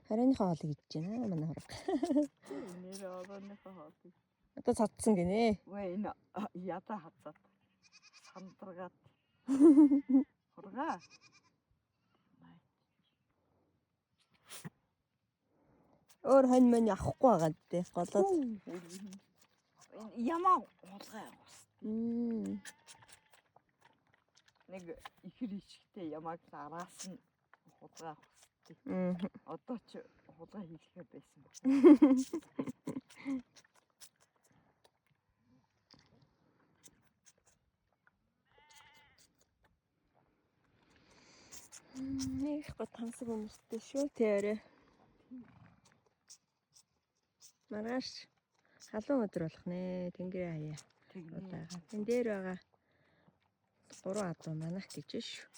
Харааныхаа хоолыг идэж байна манай хурга. Нэр орооныхоо хоолыг. Одоо цадсан гинэ. Вэ энэ ядаа хацаад сандаргаад. Хурга. Өөр хань мань авахгүй байгаа дээ. Голоод. Ямаа хулгай ус. Нэг ихэр ишгтэй ямааг араас нь хулгай хусдаг. Одоо ч хулгай хийлгээ байсан баг. Нэг гот тансаг өмстэй шүү тэрэ. Маргааш халуун өдөр болох нэ. Тэнгэрийн хаяа. Удаага. Тэн дээр байгаа 3 адуу манах гэж шүү.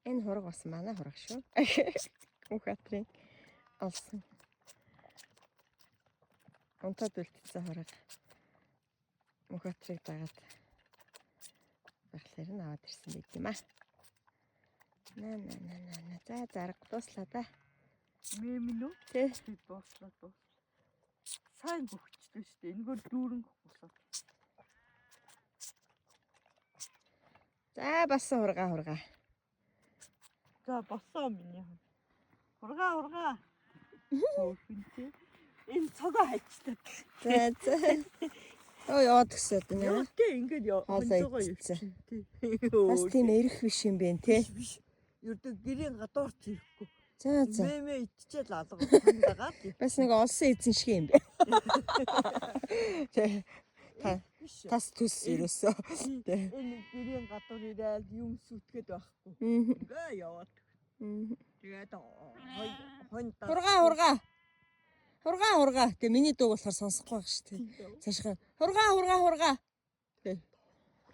Энэ хураг бас манай хураг шүү. Ухатрын олсон. Унтаад үлдсэн хураг. Ухатрыг дагаад баглаар нь аваад ирсэн байт юм аа. На. За зарга дуслаа да. Мэмнүү? Тэ. Дуслаа. Сайн бөхчтэй шүү дээ. Энэгээр дүүрэн босоод. За басан хурга. За босоо миний. Хурга. Хөөхөнтэй. Энэ цогоо хайчдаг. За. Ой яваад гисээд нэ. Тэ ингээд хоолоо идчихсэн. Бас тийм эрэх биш юм бэ те. Ердөө гэрийн гадуурч ирэхгүй. За. Мэмэ идчихэл алга байгаа. Бас нэг олсон эзэн шиг юм бэ. Тас төс ерөөсөө. Энэ гэрийн гадуур ирээл юм сүтгэд байхгүй. Ингээ яваад. Тэгээд хонь Хурга. Тэ миний дууг болохоор сонсохгүй байх шүү дээ. Цаашгаа хурга. Тэ.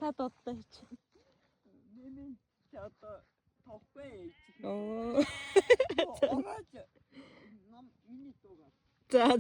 Та дуудаа хийч. Мэмэ одоо тохгүй. Оо. Орооч. Нам миний дууг. За.